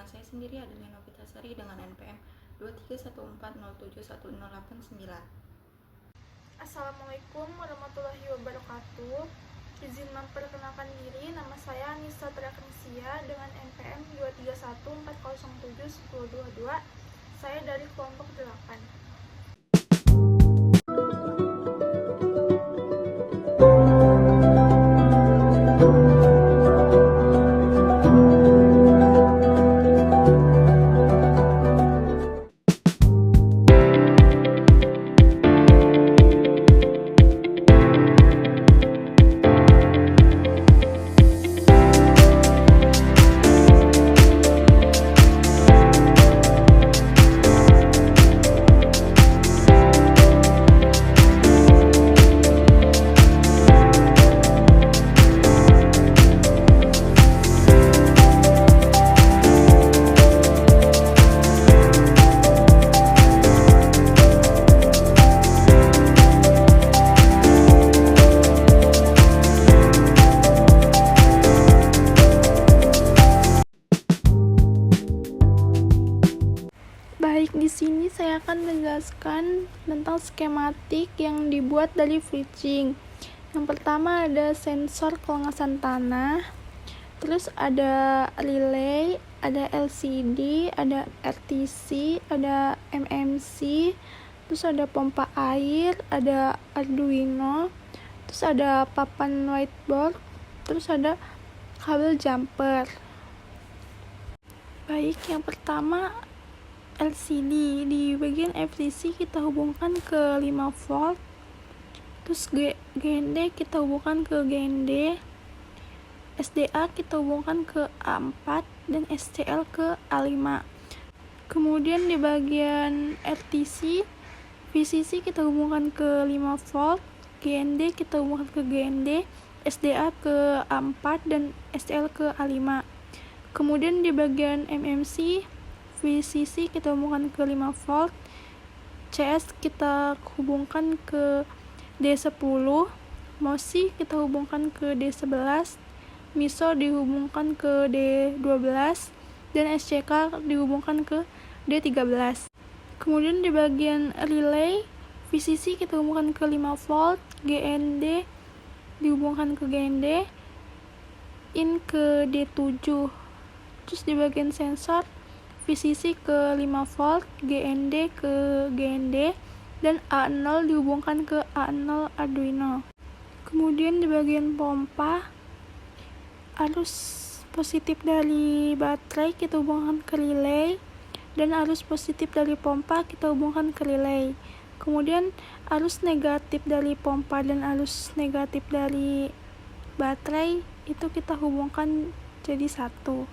dengan saya sendiri Adelina Novitasari dengan NPM 23140710889. Assalamualaikum warahmatullahi wabarakatuh. Izin memperkenalkan diri, nama saya Anissa Triaknesia dengan NPM 23140710222. Saya dari kelompok 8. Baik, di sini saya akan menjelaskan tentang skematik yang dibuat dari bridging. Yang pertama ada sensor kelengasan tanah, terus ada relay, ada LCD, ada RTC, ada MMC, terus ada pompa air, ada Arduino, terus ada papan whiteboard, terus ada kabel jumper. Baik, yang pertama LCD. Di bagian FCC kita hubungkan ke 5 volt, terus GND kita hubungkan ke GND, SDA kita hubungkan ke A4, dan SCL ke A5. Kemudian di bagian RTC, VCC kita hubungkan ke 5 volt, GND kita hubungkan ke GND, SDA ke A4, dan SCL ke A5. Kemudian di bagian MMC, VCC kita hubungkan ke 5 volt, CS kita hubungkan ke D10, MOSI kita hubungkan ke D11, MISO dihubungkan ke D12, dan SCK dihubungkan ke D13. Kemudian di bagian relay, VCC kita hubungkan ke 5 volt, GND dihubungkan ke GND, in ke D7. Terus di bagian sensor, VCC ke 5 volt, GND ke GND, dan A0 dihubungkan ke A0 Arduino. Kemudian di bagian pompa, arus positif dari baterai kita hubungkan ke relay, dan arus positif dari pompa kita hubungkan ke relay. Kemudian arus negatif dari pompa dan arus negatif dari baterai itu kita hubungkan jadi satu.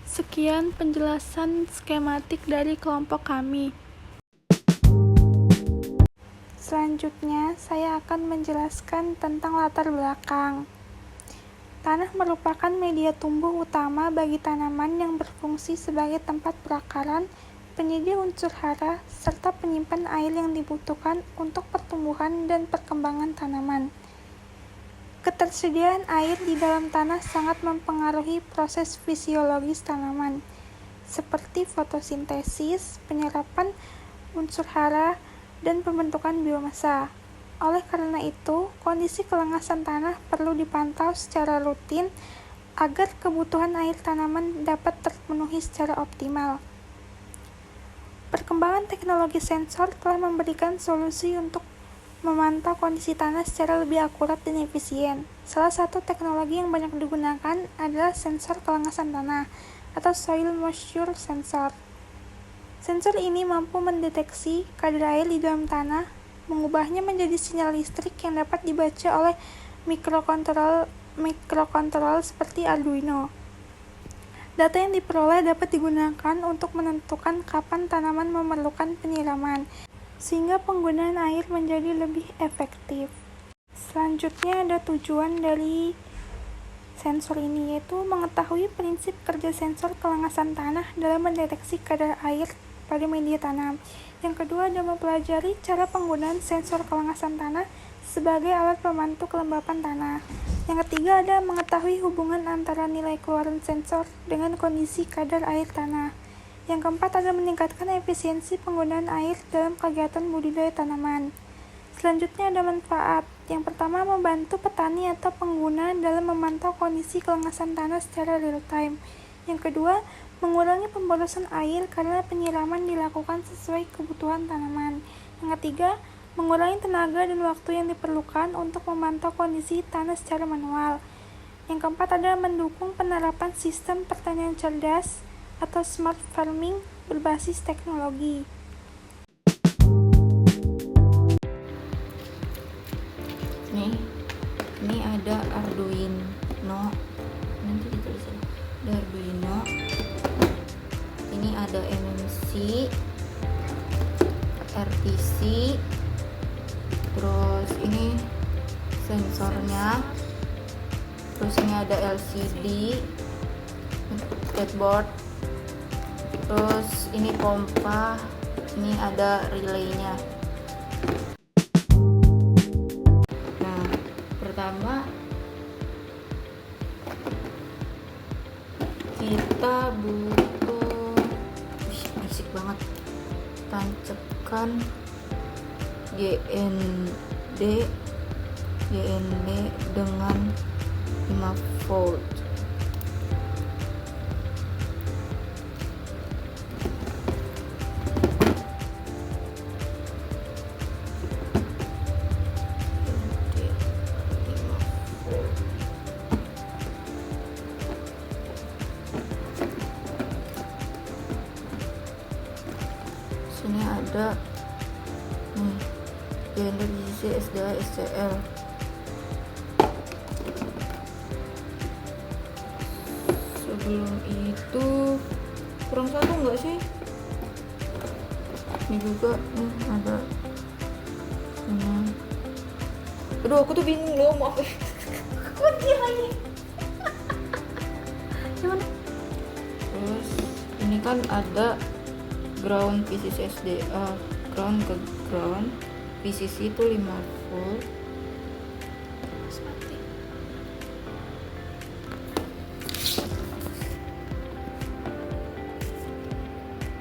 Sekian penjelasan skematik dari kelompok kami. Selanjutnya, saya akan menjelaskan tentang latar belakang. Tanah merupakan media tumbuh utama bagi tanaman yang berfungsi sebagai tempat perakaran, penyedia unsur hara, serta penyimpan air yang dibutuhkan untuk pertumbuhan dan perkembangan tanaman. Ketersediaan air di dalam tanah sangat mempengaruhi proses fisiologis tanaman, seperti fotosintesis, penyerapan unsur hara, dan pembentukan biomasa. Oleh karena itu, kondisi kelengasan tanah perlu dipantau secara rutin agar kebutuhan air tanaman dapat terpenuhi secara optimal. Perkembangan teknologi sensor telah memberikan solusi untuk memantau kondisi tanah secara lebih akurat dan efisien. Salah satu teknologi yang banyak digunakan adalah sensor kelengasan tanah atau soil moisture sensor. Sensor ini mampu mendeteksi kadar air di dalam tanah, mengubahnya menjadi sinyal listrik yang dapat dibaca oleh mikrokontrol seperti Arduino. Data yang diperoleh dapat digunakan untuk menentukan kapan tanaman memerlukan penyiraman, sehingga penggunaan air menjadi lebih efektif. Selanjutnya ada tujuan dari sensor ini, yaitu mengetahui prinsip kerja sensor kelengasan tanah dalam mendeteksi kadar air pada media tanam. Yang kedua ada mempelajari cara penggunaan sensor kelengasan tanah sebagai alat pemantau kelembapan tanah. Yang ketiga ada mengetahui hubungan antara nilai keluaran sensor dengan kondisi kadar air tanah. Yang keempat ada meningkatkan efisiensi penggunaan air dalam kegiatan budidaya tanaman. Selanjutnya ada manfaat. Yang pertama, membantu petani atau pengguna dalam memantau kondisi kelengasan tanah secara real time. Yang kedua, mengurangi pemborosan air karena penyiraman dilakukan sesuai kebutuhan tanaman. Yang ketiga, mengurangi tenaga dan waktu yang diperlukan untuk memantau kondisi tanah secara manual. Yang keempat ada mendukung penerapan sistem pertanian cerdas atau smart farming berbasis teknologi. Ini ada Arduino, nanti ditulisin ada Arduino. Ini ada MMC, RTC, terus ini sensornya, terus ini ada LCD, skateboard, terus ini pompa, ini ada relaynya. Nah, pertama kita butuh, berisik banget, tancapkan GND dengan 5 volt. Sini ada GND, BCC, SDA, SCL. Sebelum itu kurang satu enggak sih? Ini juga ada. Aduh, aku tuh bingung loh, maaf. Kunci lagi. Gimana? Terus ini kan ada ground VCC SDA, ground ke ground, VCC itu 5 volt.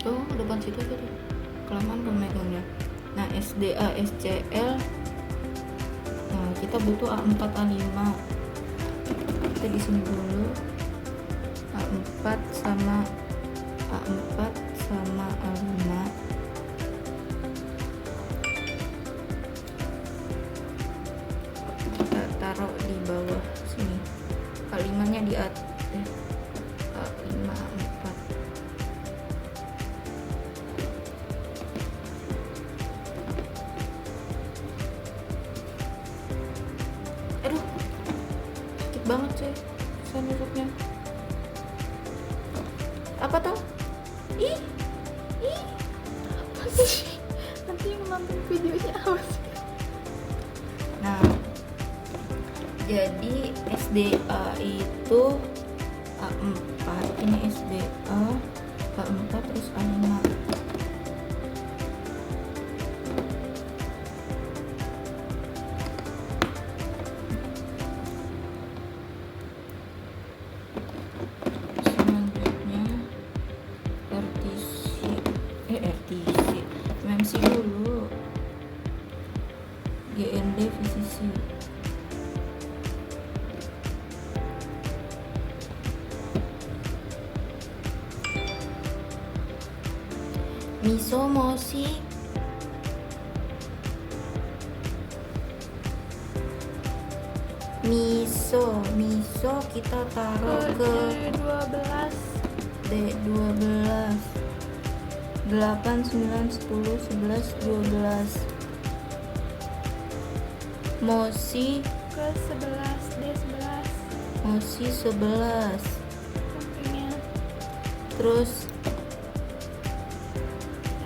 Oh, depan situ tadi. Kelamaan pemegangnya. Nah, SDA, SCL. Nah, kita butuh A4, A5. Kita di sini dulu. A4 sama A4 sama A5. Kita taruh di bawah sini. A5 nya di atas. A5, A4. Aduh, sakit banget sih saya nutupnya. Apa tuh? Ih, apa sih? Nanti yang nonton videonya apa sih? Nah, jadi SDA itu A4, ini SDA A4 terus A5. Selanjutnya RTC, MMC dulu, GND, VCC. Miso, Mosi, miso kita taruh ke D12, 8, 9, 10, 11, 12. Mosi Ke 11, D11 Mosi 11. sampingnya Terus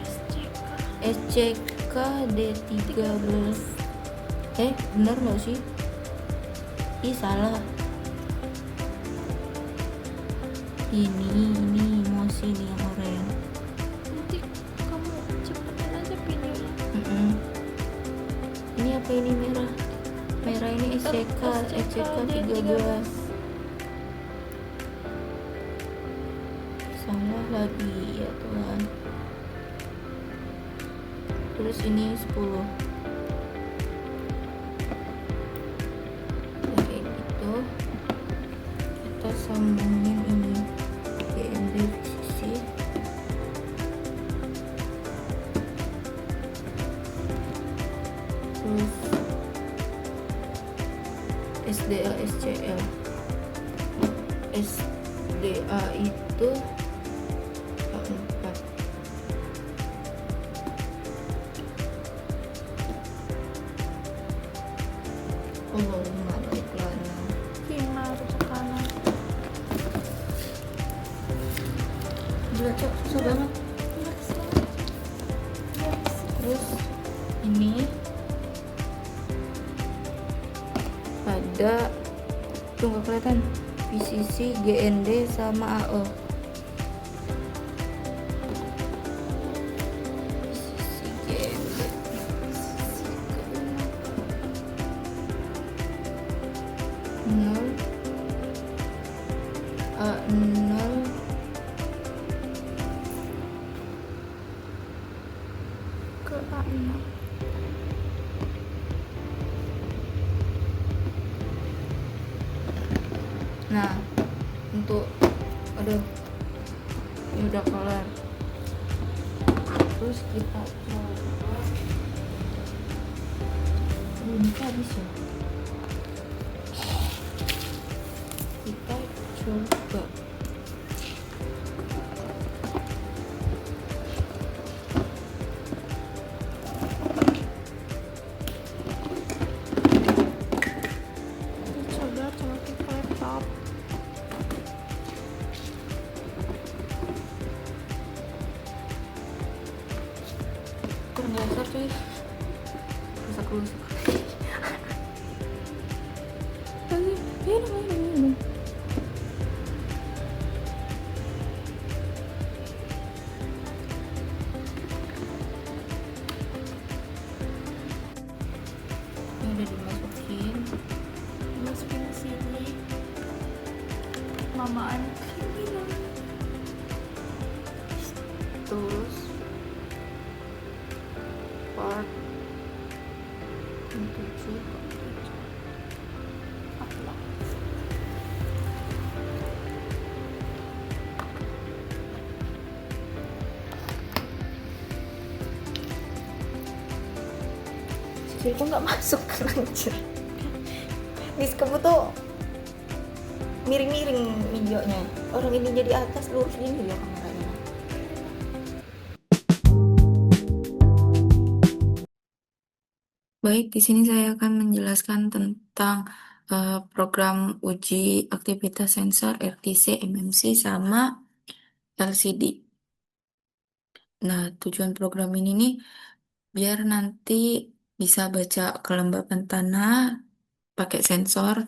SCK SCK D13. Benar nggak sih? Ih, salah. Ini Mosi nih yang oranye. nanti kamu cepetin aja videonya. Ini apa ini merah? Merah ini SCK SCK D13. 13. Salah lagi ya Tuhan. Terus ini 10. Ya kayak gitu. Kita sambungin ini GMD sisi. Terus SDA SCL. SDA itu A4. Oh, balik lana. Lima rusak kanan. Gila cok, susah banget. Terus ini ada tuh nggak kelihatan PCC, GND sama AO. PCC, GND. Nol A0 Ke A6. Nah, untuk aduh ini udah kelar. Terus kita coba ini habis ya. Kita coba Coba colokin ke laptop. kurang dasar cuy, rusak rusak. Ini udah dimasukin. Masukin ke sini. Mama anak bilang. Terus part 7. Allah. Sikilku nggak masuk anjir. Nis kamu tuh miring-miring videonya. Orang ini jadi atas lurus gini ya kameranya. Baik, di sini saya akan menjelaskan tentang program uji aktivitas sensor RTC, MMC, sama LCD. Nah, tujuan program ini nih biar nanti bisa baca kelembapan tanah pakai sensor,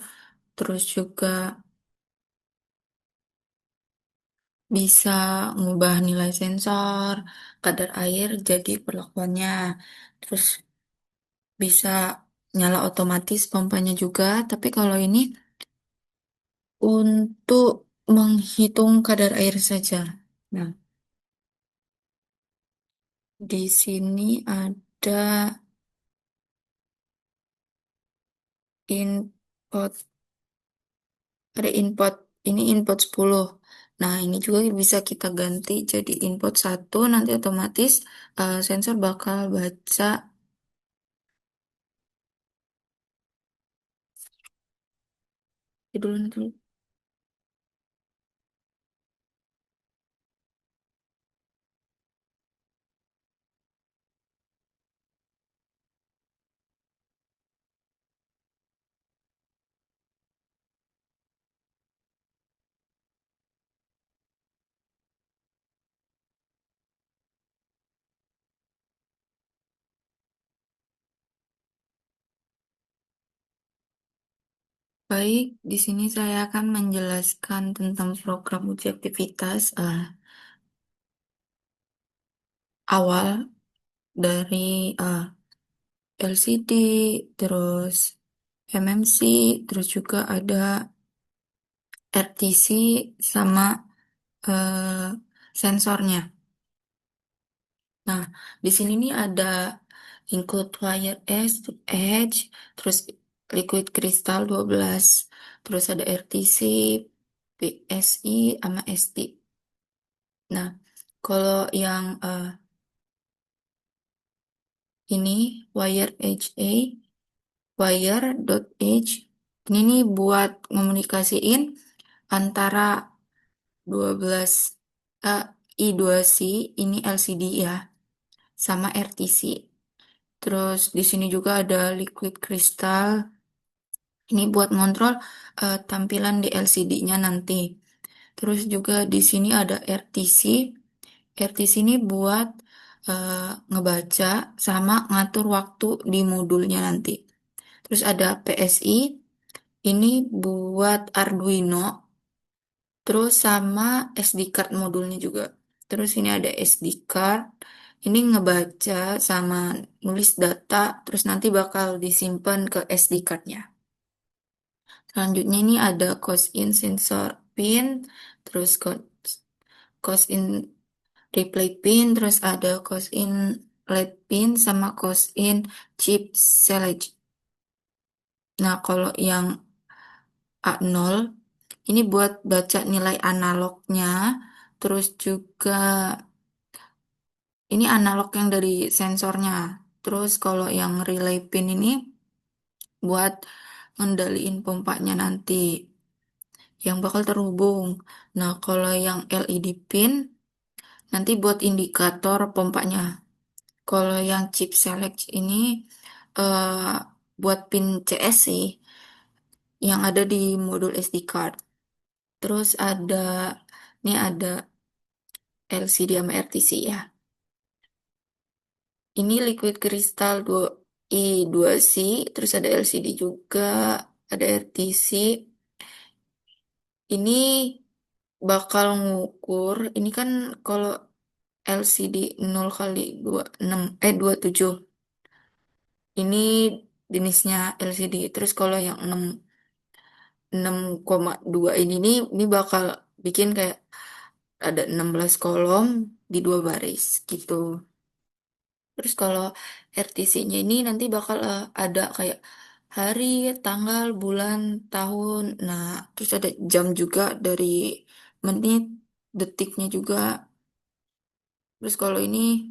terus juga bisa ngubah nilai sensor, kadar air jadi perlakuannya, terus bisa nyala otomatis pompanya juga. Tapi kalau ini untuk menghitung kadar air saja. Nah, di sini input, ada input, ini input 10. Nah, ini juga bisa kita ganti jadi input 1, nanti otomatis sensor bakal baca dulu dulu. Baik, di sini saya akan menjelaskan tentang program uji aktivitas awal dari LCD, terus MMC, terus juga ada RTC sama eh, sensornya. Nah, di sini nih ada include wire edge, edge, terus liquid crystal 12, terus ada RTC, PSI, sama SD. Nah, kalau yang ini wire edge A, wire dot edge, ini nih buat komunikasiin antara 12 eh, I2C, ini LCD ya, sama RTC. Terus di sini juga ada liquid crystal. Ini buat ngontrol tampilan di LCD-nya nanti. Terus juga di sini ada RTC. RTC ini buat ngebaca sama ngatur waktu di modulnya nanti. Terus ada PSI. Ini buat Arduino. Terus sama SD card modulnya juga. Terus ini ada SD card. Ini ngebaca sama nulis data. Terus nanti bakal disimpan ke SD cardnya. Selanjutnya ini ada cost in sensor pin, terus cost in replay pin, terus ada cost in LED pin, sama cost in chip select. Nah, kalau yang A0, ini buat baca nilai analognya, terus juga ini analog yang dari sensornya. Terus kalau yang relay pin ini buat ngendaliin pompanya nanti yang bakal terhubung. Nah, kalau yang LED pin nanti buat indikator pompanya. Kalau yang chip select ini eh, buat pin CS sih yang ada di modul SD card. Terus ini ada LCD sama RTC ya. Ini liquid crystal 2i2C, terus ada LCD juga, ada RTC. Ini bakal ngukur, ini kan kalau LCD 0 kali 26, 27. Ini jenisnya LCD. Terus kalau yang 6,2 ini bakal bikin kayak ada 16 kolom di 2 baris gitu. Terus kalau RTC-nya ini nanti bakal ada kayak hari, tanggal, bulan, tahun. Nah, terus ada jam juga dari menit, detiknya juga. Terus kalau ini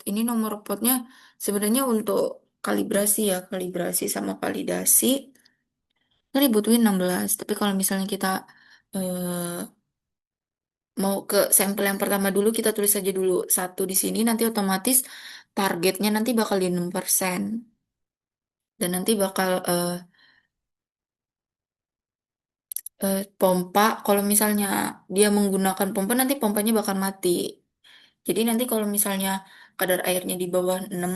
ini nomor potnya sebenarnya untuk kalibrasi ya, kalibrasi sama validasi. Ini dibutuhin 16. Tapi kalau misalnya kita eh, mau ke sampel yang pertama dulu, kita tulis aja dulu satu di sini, nanti otomatis targetnya nanti bakal di 6%. Dan nanti bakal pompa, kalau misalnya dia menggunakan pompa, nanti pompanya bakal mati. Jadi nanti kalau misalnya kadar airnya di bawah 6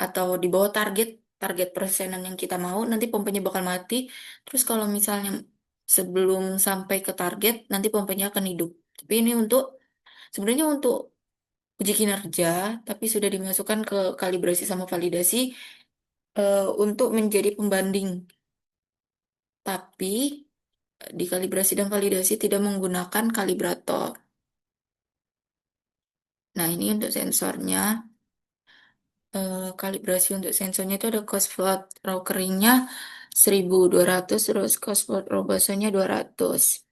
atau di bawah target target persenan yang kita mau, nanti pompanya bakal mati. Terus kalau misalnya sebelum sampai ke target, nanti pompanya akan hidup. Tapi ini sebenarnya untuk uji kinerja, tapi sudah dimasukkan ke kalibrasi sama validasi untuk menjadi pembanding. Tapi di kalibrasi dan validasi tidak menggunakan kalibrator. Nah, ini untuk sensornya. Kalibrasi untuk sensornya itu ada cost float raw keringnya 1.200, terus cost float raw basahnya 200.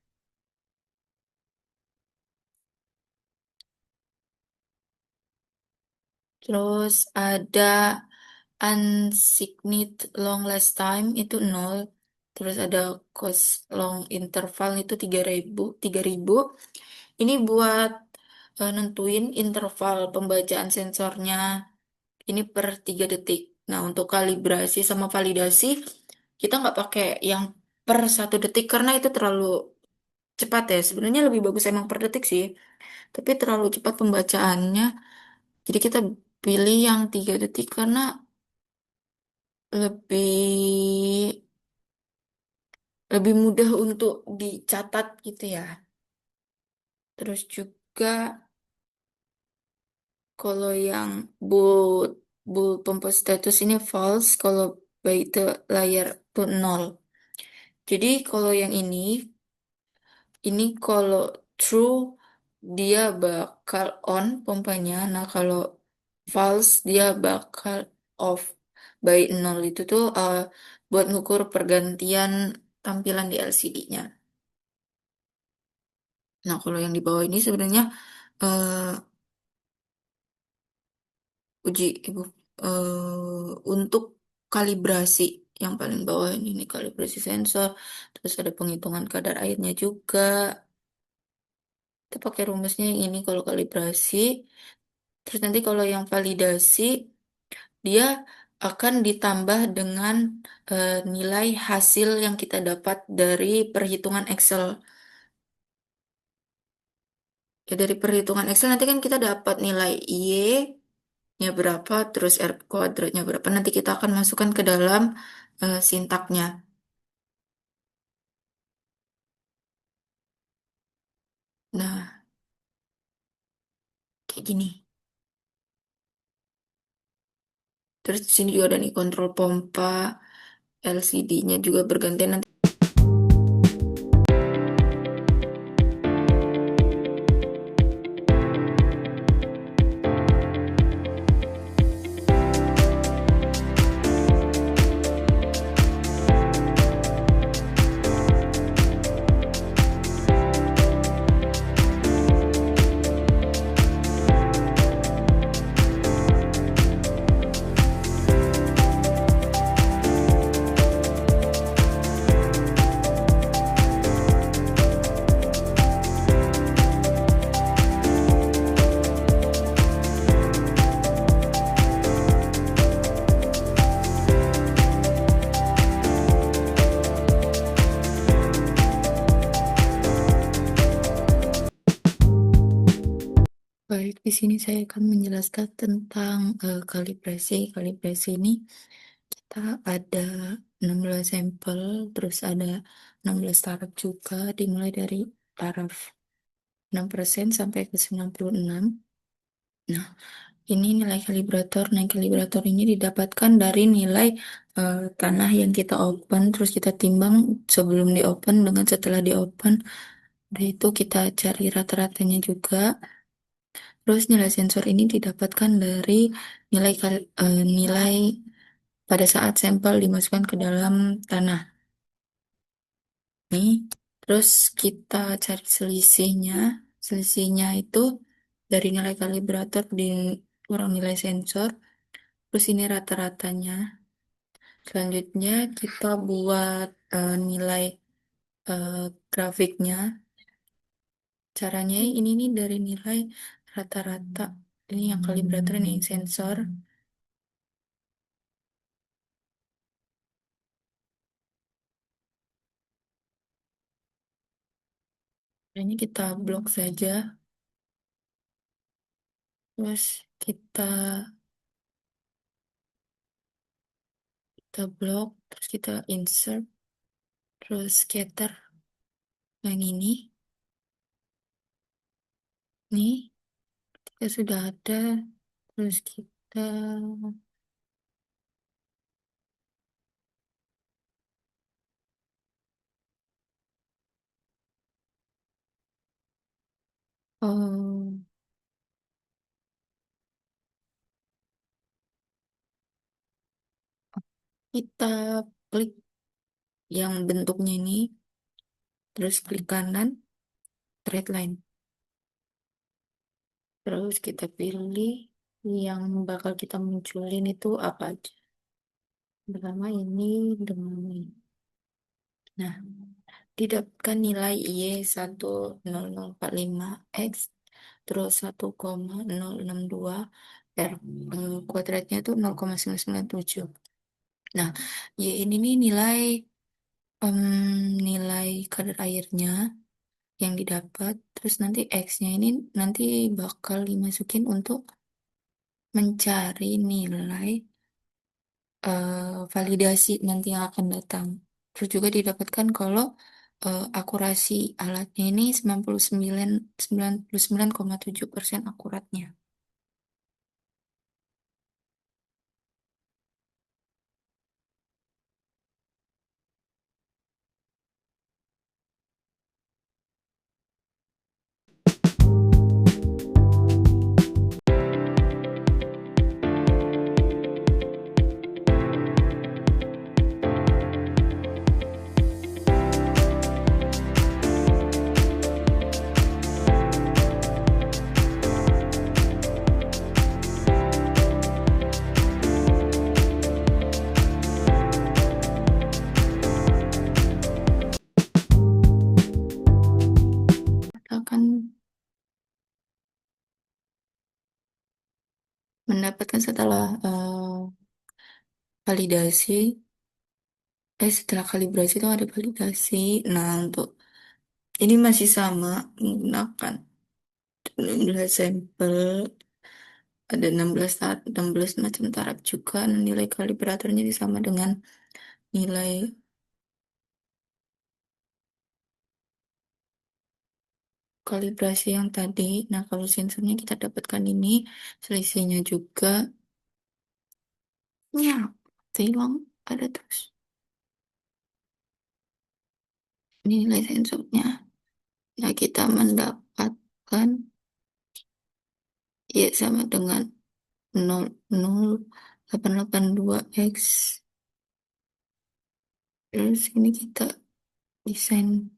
Terus ada unsigned long last time itu 0. Terus ada cost long interval itu 3.000. Ini buat nentuin interval pembacaan sensornya. Ini per 3 detik. Nah, untuk kalibrasi sama validasi, kita nggak pakai yang per 1 detik karena itu terlalu cepat ya. Sebenarnya lebih bagus emang per detik sih, tapi terlalu cepat pembacaannya. Jadi kita pilih yang 3 detik karena lebih lebih mudah untuk dicatat gitu ya. Terus juga kalau yang bool bool pump status ini false. Kalau baik itu layar tuh nol. Jadi kalau yang ini kalau true dia bakal on pompanya. Nah kalau false dia bakal off. Baik nol itu tuh buat ngukur pergantian tampilan di LCD-nya. Nah kalau yang di bawah ini sebenarnya eh, uji ibu untuk kalibrasi yang paling bawah ini kalibrasi sensor, terus ada penghitungan kadar airnya juga. Kita pakai rumusnya yang ini kalau kalibrasi. Terus nanti kalau yang validasi dia akan ditambah dengan nilai hasil yang kita dapat dari perhitungan Excel. Ya, dari perhitungan Excel nanti kan kita dapat nilai Y-nya berapa, terus R kuadratnya berapa. Nanti kita akan masukkan ke dalam sintaknya. Nah, kayak gini. Terus di sini juga ada nih kontrol pompa, LCD-nya juga bergantian nanti. Baik, di sini saya akan menjelaskan tentang kalibrasi. Kalibrasi ini kita ada 16 sampel, terus ada 16 taraf juga, dimulai dari taraf 6% sampai ke 96. Nah, ini nilai kalibrator. Nah, kalibrator ini didapatkan dari nilai tanah yang kita open, terus kita timbang sebelum di open dengan setelah di open. Dari itu kita cari rata-ratanya juga. Terus nilai sensor ini didapatkan dari nilai pada saat sampel dimasukkan ke dalam tanah. Nih, terus kita cari selisihnya. Selisihnya itu dari nilai kalibrator di kurang nilai sensor. Terus ini rata-ratanya. Selanjutnya kita buat nilai eh, grafiknya. Caranya ini nih dari nilai rata-rata. Ini yang kalibrator, ini yang sensor. Ini kita blok saja. Terus kita blok, terus kita insert, terus scatter yang ini. Nih, kita sudah ada. Terus kita oh, kita klik yang bentuknya ini, terus klik kanan, thread line. Terus kita pilih yang bakal kita munculin itu apa aja. Pertama ini dengan ini. Nah, didapatkan nilai Y10045X terus 1,062 R kuadratnya itu 0,997. Nah, Y ini nih nilai kadar airnya yang didapat. Terus nanti X-nya ini nanti bakal dimasukin untuk mencari nilai validasi nanti yang akan datang. Terus juga didapatkan kalau akurasi alatnya ini 99,7% akuratnya. Nah, mendapatkan setelah validasi, setelah kalibrasi itu ada validasi. Nah, untuk ini masih sama menggunakan 16 sampel, ada 16 macam taraf juga. Nah, nilai kalibratornya sama dengan nilai kalibrasi yang tadi. Nah, kalau sensornya kita dapatkan ini, selisihnya juga, ya, hilang, ada terus. Ini nilai sensornya. Nah, kita mendapatkan, ya, sama dengan 0,0882 x. Terus ini kita desain.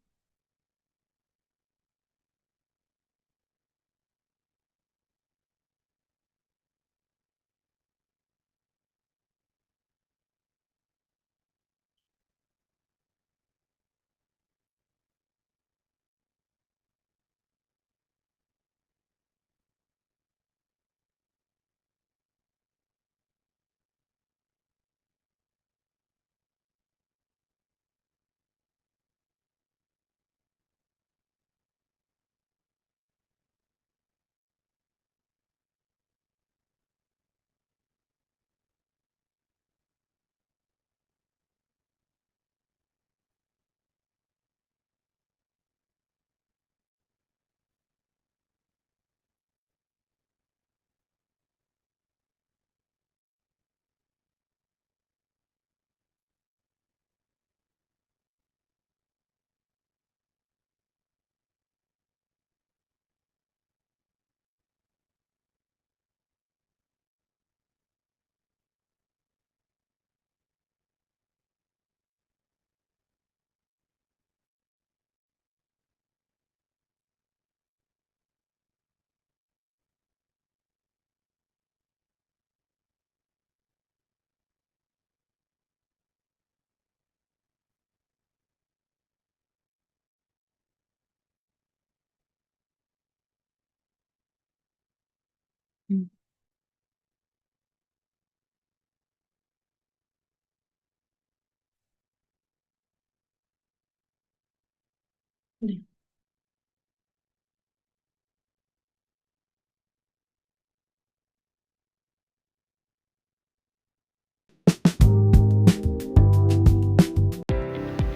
Hmm.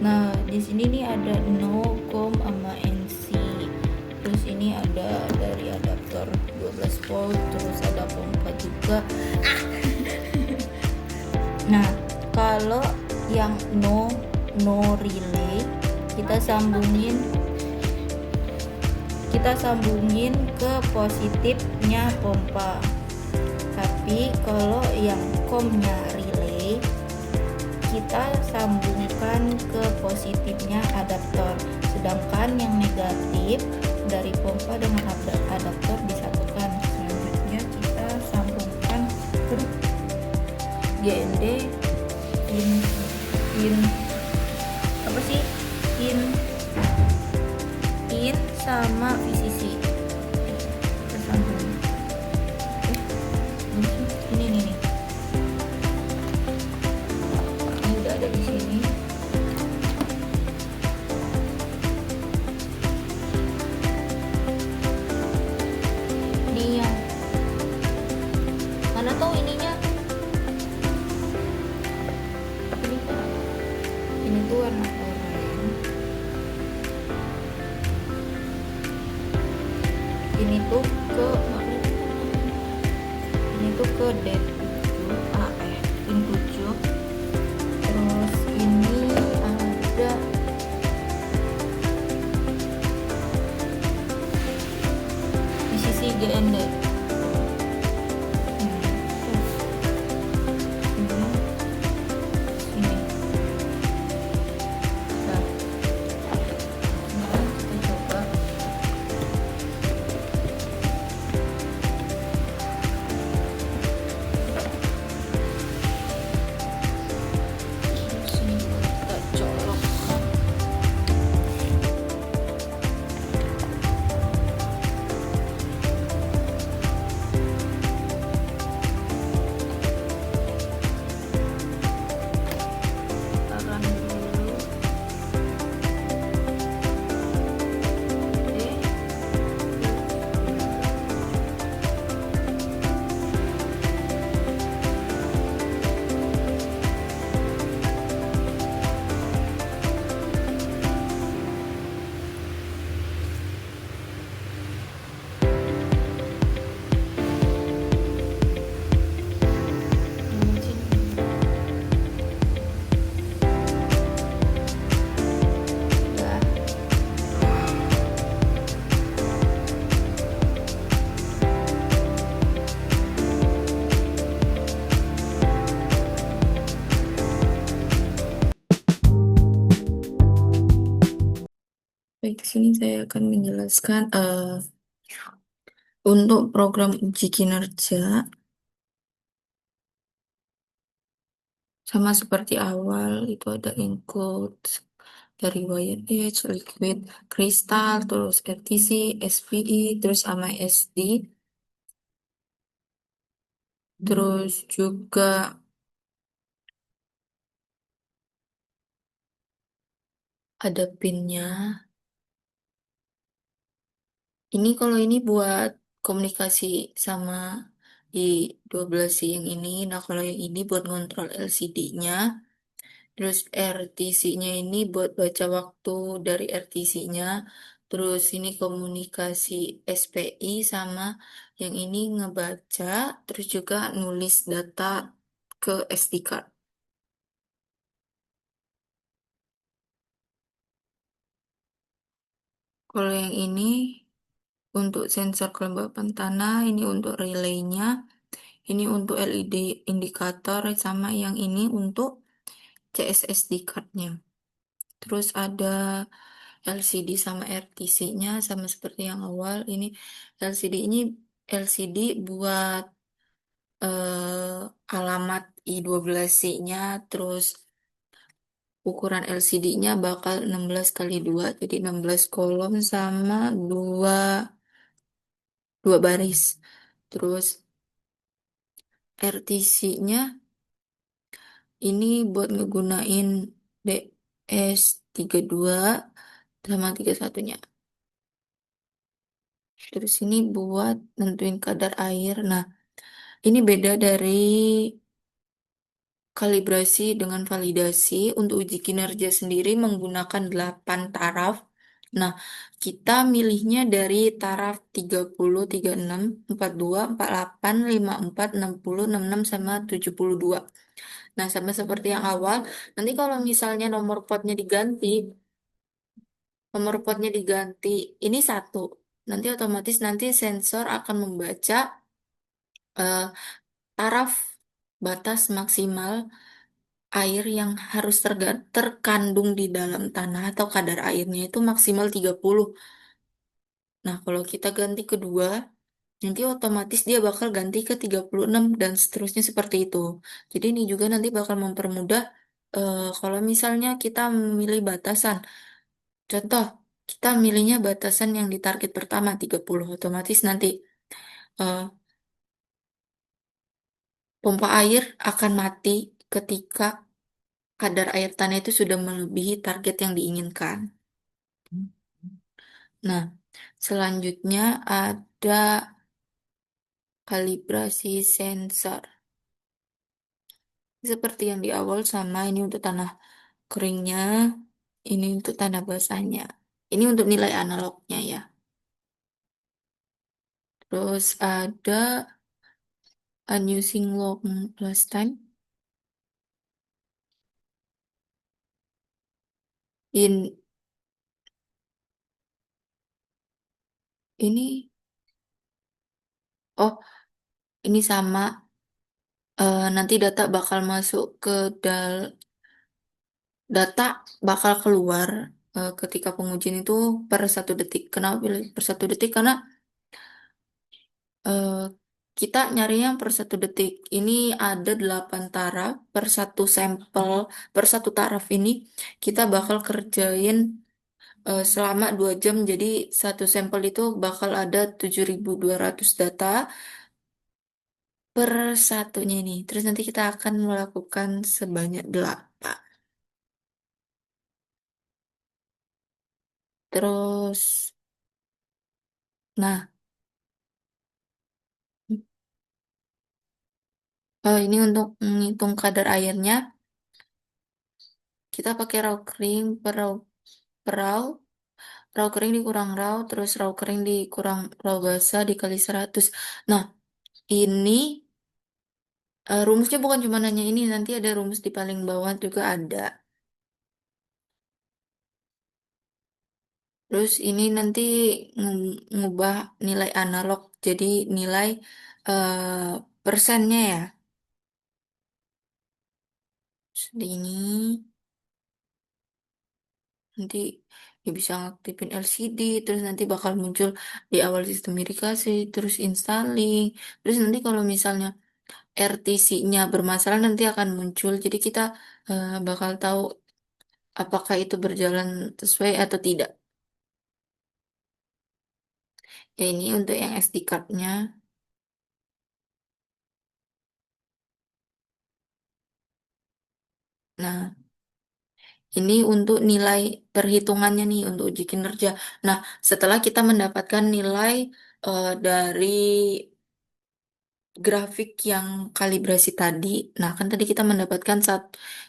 Nah, di sini nih ada no, com, sama NC. Terus ini ada dari adaptor 12 volt, terus ada pompa juga. Nah, kalau yang no relay, kita sambungin ke positifnya pompa. Tapi kalau yang comnya relay, kita sambungkan ke positifnya adaptor. Sedangkan yang negatif dari pompa dengan adaptor disatukan. Selanjutnya kita sambungkan ke GND in apa sih? In sama VCC. Kita sambung. Ini nih. Ini udah ada di sini. Ini yang mana tahu ininya? Ini tuh warna oranye. Ini tuh ke D7 pin 7. Terus ini ada di sisi GND. di sini saya akan menjelaskan untuk program uji kinerja sama seperti awal itu ada include dari wire edge, liquid, kristal, terus RTC, SPI, terus sama SD, terus juga ada pinnya. Ini kalau ini buat komunikasi sama di 12 yang ini. Nah, kalau yang ini buat ngontrol LCD-nya. Terus RTC-nya ini buat baca waktu dari RTC-nya. Terus ini komunikasi SPI sama yang ini ngebaca. Terus juga nulis data ke SD card. Kalau yang ini untuk sensor kelembapan tanah, ini untuk relaynya, ini untuk LED indikator, sama yang ini untuk CSSD card-nya. Terus ada LCD sama RTC-nya sama seperti yang awal. Ini LCD ini LCD buat alamat I12C-nya, terus ukuran LCD-nya bakal 16 kali 2, jadi 16 kolom sama dua baris. Terus RTC-nya ini buat ngegunain DS32 sama 31-nya. Terus ini buat nentuin kadar air. Nah, ini beda dari kalibrasi dengan validasi. Untuk uji kinerja sendiri menggunakan 8 taraf. Nah, kita milihnya dari taraf 30, 36, 42, 48, 54, 60, 66, sama 72. Nah, sama seperti yang awal, nanti kalau misalnya nomor potnya diganti, ini satu. Nanti otomatis nanti sensor akan membaca eh, taraf batas maksimal air yang harus terkandung di dalam tanah atau kadar airnya itu maksimal 30. Nah, kalau kita ganti kedua, nanti otomatis dia bakal ganti ke 36 dan seterusnya seperti itu. Jadi ini juga nanti bakal mempermudah kalau misalnya kita memilih batasan. Contoh, kita milihnya batasan yang di target pertama 30, otomatis nanti eh, pompa air akan mati ketika kadar air tanah itu sudah melebihi target yang diinginkan. Nah, selanjutnya ada kalibrasi sensor. Seperti yang di awal sama ini untuk tanah keringnya, ini untuk tanah basahnya. Ini untuk nilai analognya ya. Terus ada unusing long last time. Ini, oh, ini sama. Nanti data bakal keluar ketika pengujian itu per 1 detik. Kenapa pilih per 1 detik? Karena eh, kita nyarinya per 1 detik. Ini ada 8 taraf per satu sampel, per satu taraf ini kita bakal kerjain selama 2 jam. Jadi satu sampel itu bakal ada 7.200 data per satunya ini. Terus nanti kita akan melakukan sebanyak 8. Terus, nah, ini untuk menghitung kadar airnya, kita pakai raw kering per raw, raw kering dikurang raw, terus raw kering dikurang raw basah dikali 100. Nah, ini rumusnya bukan cuma nanya ini, nanti ada rumus di paling bawah juga ada. Terus ini nanti ngubah nilai analog jadi nilai persennya ya. Terus di ini nanti Ya bisa ngaktifin LCD, terus nanti bakal muncul di awal sistem irigasi, terus installing, terus nanti kalau misalnya RTC-nya bermasalah nanti akan muncul. Jadi kita bakal tahu apakah itu berjalan sesuai atau tidak. Ya ini untuk yang SD card-nya. Nah, ini untuk nilai perhitungannya nih untuk uji kinerja. Nah, setelah kita mendapatkan nilai dari grafik yang kalibrasi tadi, nah kan tadi kita mendapatkan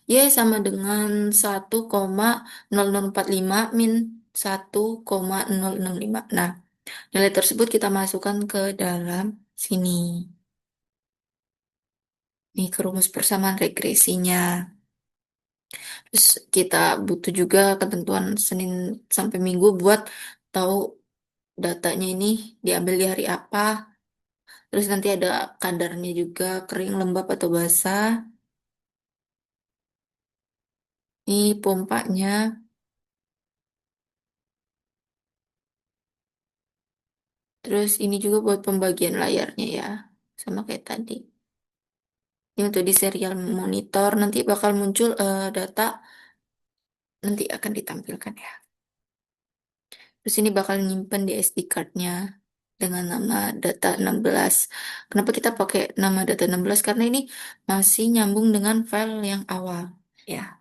Y sama dengan 1,0045 min 1,065. Nah, nilai tersebut kita masukkan ke dalam sini. Nih ke rumus persamaan regresinya. Terus kita butuh juga ketentuan Senin sampai Minggu buat tahu datanya ini diambil di hari apa. Terus nanti ada kadarnya juga kering, lembab atau basah. Ini pompanya. Terus ini juga buat pembagian layarnya ya. Sama kayak tadi. Ini untuk di serial monitor nanti bakal muncul data nanti akan ditampilkan ya. Terus ini bakal nyimpen di SD card-nya dengan nama data 16. Kenapa kita pakai nama data 16? Karena ini masih nyambung dengan file yang awal ya.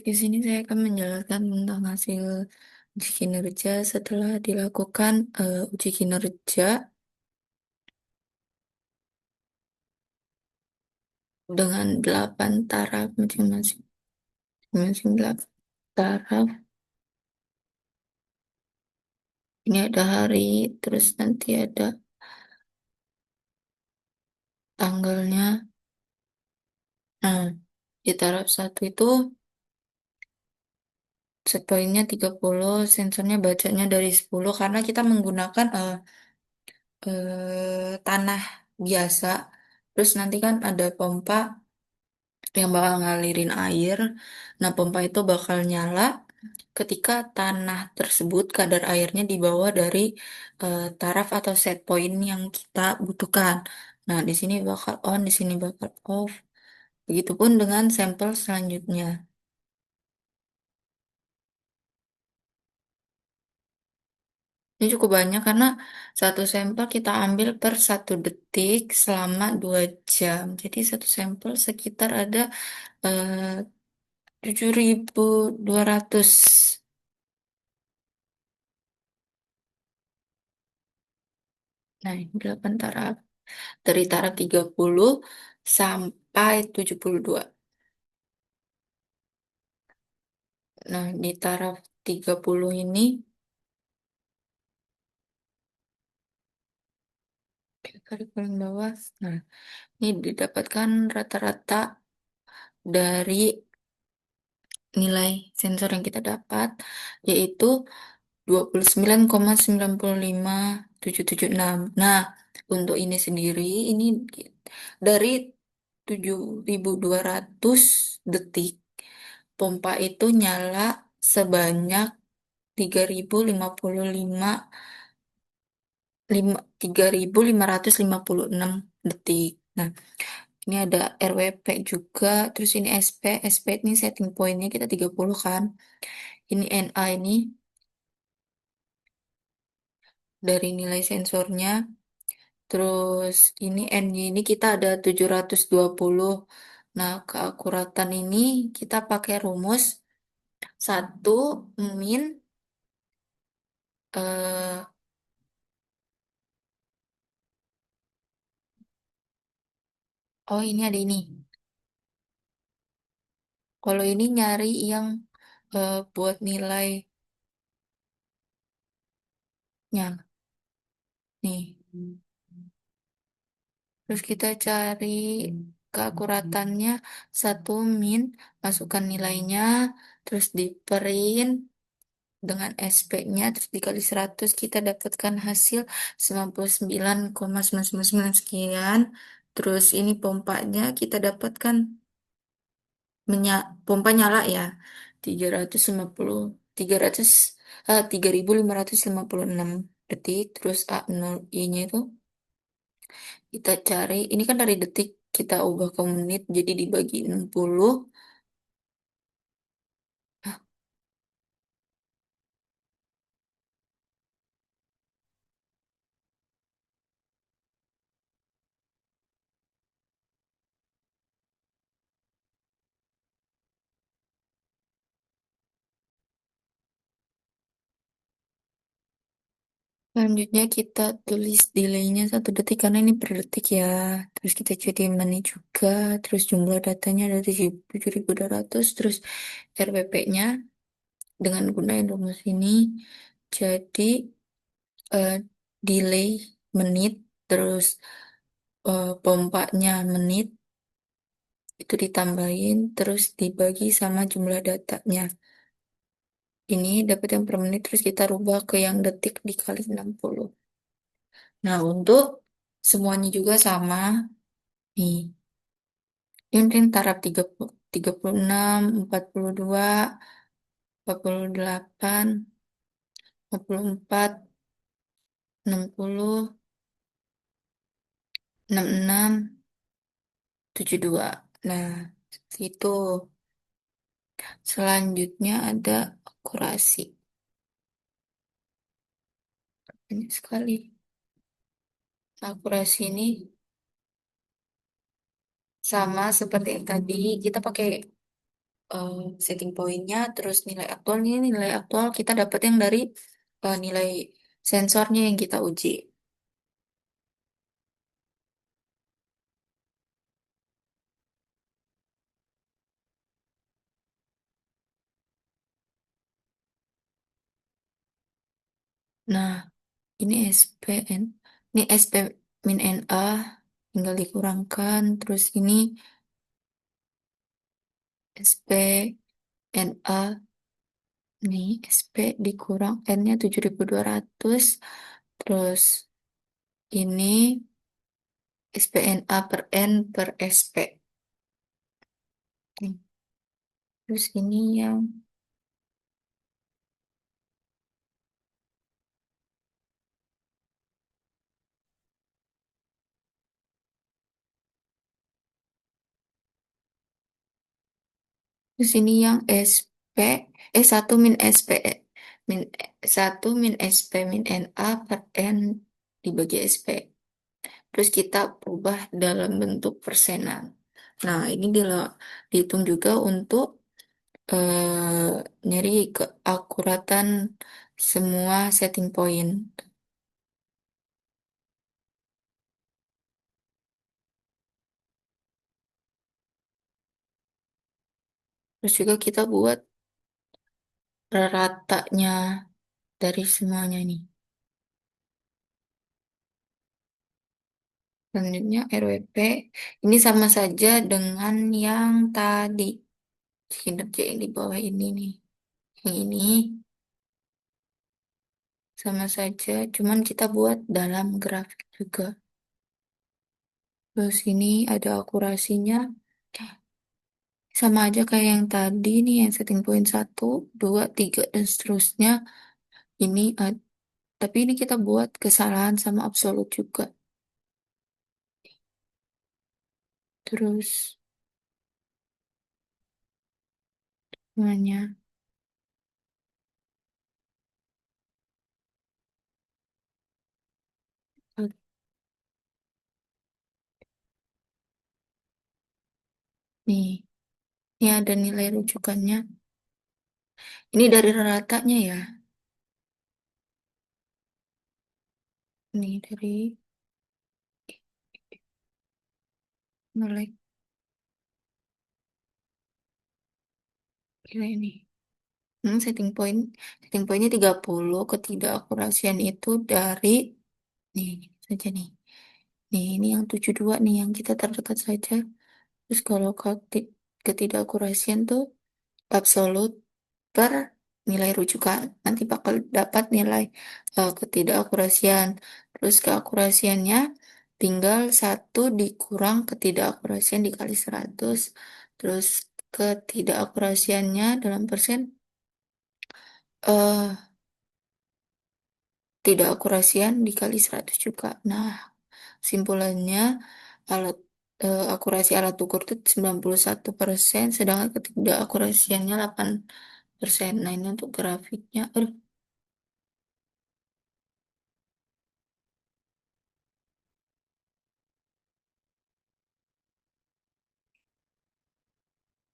Di sini saya akan menjelaskan tentang hasil uji kinerja setelah dilakukan uji kinerja dengan 8 taraf masing-masing. Masing 8 taraf. Ini ada hari, terus nanti ada tanggalnya. Nah, di taraf satu itu set poinnya 30, sensornya bacanya dari 10 karena kita menggunakan tanah biasa. Terus nanti kan ada pompa yang bakal ngalirin air. Nah, pompa itu bakal nyala ketika tanah tersebut kadar airnya di bawah dari taraf atau set point yang kita butuhkan. Nah, di sini bakal on, di sini bakal off. Begitupun dengan sampel selanjutnya. Ini cukup banyak karena satu sampel kita ambil per 1 detik selama 2 jam. Jadi satu sampel sekitar ada 7.200. Nah, ini 8 taraf. Dari taraf 30 sampai 72. Nah, di taraf 30 ini, garis paling bawah. Nah, ini didapatkan rata-rata dari nilai sensor yang kita dapat, yaitu 29,95776. Nah, untuk ini sendiri, ini dari 7.200 detik, pompa itu nyala sebanyak 3.055 3.556 detik. Nah, ini ada RWP juga, terus ini SP. SP ini setting pointnya kita 30 kan. Ini NA ini dari nilai sensornya. Terus ini NY ini kita ada 720. Nah, keakuratan ini kita pakai rumus satu min eh, oh ini ada ini. Kalau ini nyari yang buat nilainya nih. Terus kita cari keakuratannya satu min, masukkan nilainya, terus di print dengan SP-nya, terus dikali 100 kita dapatkan hasil 99,999 sekian. Terus ini pompanya kita dapatkan pompa nyala ya 350 300 3.556 detik. Terus A0 I-nya itu kita cari, ini kan dari detik kita ubah ke menit, jadi dibagi 60. Nah, selanjutnya kita tulis delaynya 1 detik, karena ini per detik ya. Terus kita jadi menit juga. Terus jumlah datanya ada 7.200. Terus RWP-nya dengan gunain rumus ini. Jadi eh, delay menit. Terus pompanya menit. Itu ditambahin. Terus dibagi sama jumlah datanya. Ini dapat yang per menit, terus kita rubah ke yang detik dikali 60. Nah, untuk semuanya juga sama. Nih, ini mungkin taraf 30, 36, 42, 48, 54, 60, 66, 72. Nah, seperti itu. Selanjutnya ada akurasi. Banyak sekali. Akurasi ini sama seperti yang tadi. Kita pakai eh, setting pointnya, terus nilai aktual. Ini nilai aktual kita dapat yang dari nilai sensornya yang kita uji. Nah, ini SPN, ini SP min NA tinggal dikurangkan, terus ini SPNA, nih SP dikurang N-nya 7.200, terus ini SPNA per N per SP. Nih, terus ini yang terus ini yang SP, satu min SP, min satu min SP min NA per N dibagi SP. Terus kita ubah dalam bentuk persenan. Nah, ini dihitung juga untuk nyari keakuratan semua setting point. Terus juga kita buat ratanya dari semuanya nih. Selanjutnya RWP, ini sama saja dengan yang tadi. Kinerja yang di bawah ini nih. Yang ini sama saja, cuman kita buat dalam grafik juga. Terus ini ada akurasinya. Sama aja kayak yang tadi nih, yang setting point 1, 2, 3, dan seterusnya. Ini, tapi ini kita buat kesalahan sama absolut juga. Terus, namanya, eh, nih, ini ada nilai rujukannya. Ini dari ratanya ya. Ini dari nilai nilai ini. Setting pointnya 30. Ketidakakurasian itu dari, nih, ini saja nih. Nih, ini yang 72 nih, yang kita terdekat saja. Terus kalau ketidakakurasian tuh absolut per nilai rujukan. Nanti bakal dapat nilai ketidakakurasian. Terus keakurasiannya tinggal 1 dikurang ketidakakurasian dikali 100. Terus ketidakakurasiannya dalam persen, eh tidak akurasian dikali 100 juga. Nah, simpulannya alat akurasi alat ukur itu 91%, sedangkan ketidakakurasiannya 8%. Nah, ini untuk grafiknya.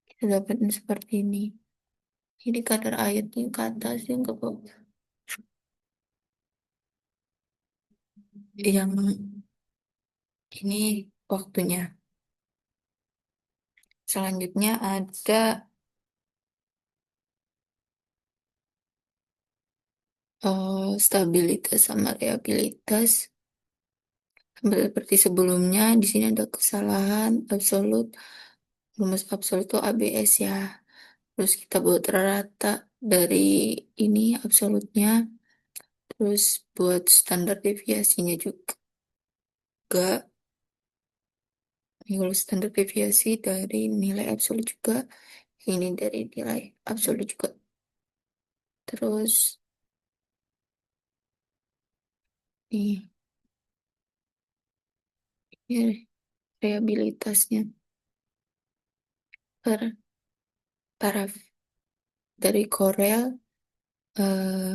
Kita dapatnya seperti ini. Jadi kadar airnya ke atas yang ke bawah. Yang ini waktunya. Selanjutnya ada stabilitas sama reabilitas. Sama seperti sebelumnya, di sini ada kesalahan absolut. Rumus absolut itu ABS ya. Terus kita buat rata dari ini absolutnya. Terus buat standar deviasinya juga. Ini kalau standar deviasi dari nilai absolut juga. Ini dari nilai absolut juga. Terus nih, ini reabilitasnya per taraf dari Corel, eh,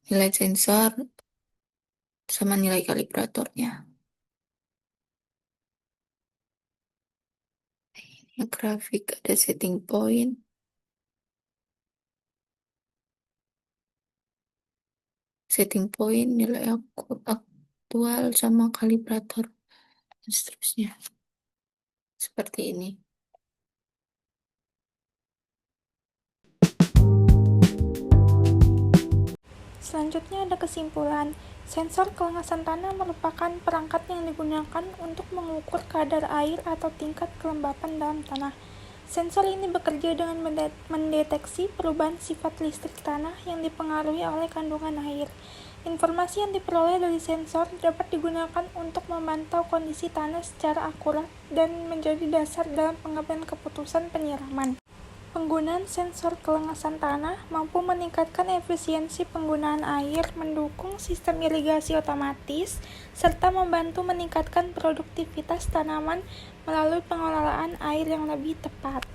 nilai sensor sama nilai kalibratornya. Ini grafik ada setting point. setting point, nilai aktual, sama kalibrator, dan seterusnya. Seperti ini. Selanjutnya ada kesimpulan. Sensor kelengasan tanah merupakan perangkat yang digunakan untuk mengukur kadar air atau tingkat kelembapan dalam tanah. Sensor ini bekerja dengan mendeteksi perubahan sifat listrik tanah yang dipengaruhi oleh kandungan air. Informasi yang diperoleh dari sensor dapat digunakan untuk memantau kondisi tanah secara akurat dan menjadi dasar dalam pengambilan keputusan penyiraman. Penggunaan sensor kelengasan tanah mampu meningkatkan efisiensi penggunaan air, mendukung sistem irigasi otomatis, serta membantu meningkatkan produktivitas tanaman melalui pengelolaan air yang lebih tepat.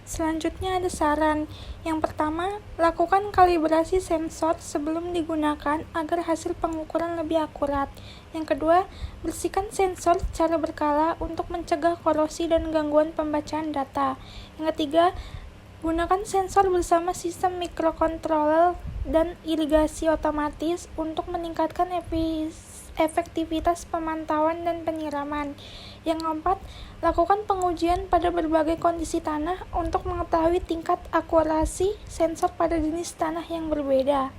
Selanjutnya ada saran. Yang pertama, lakukan kalibrasi sensor sebelum digunakan agar hasil pengukuran lebih akurat. Yang kedua, bersihkan sensor secara berkala untuk mencegah korosi dan gangguan pembacaan data. Yang ketiga, gunakan sensor bersama sistem mikrokontroler dan irigasi otomatis untuk meningkatkan efektivitas pemantauan dan penyiraman. Yang keempat, lakukan pengujian pada berbagai kondisi tanah untuk mengetahui tingkat akurasi sensor pada jenis tanah yang berbeda.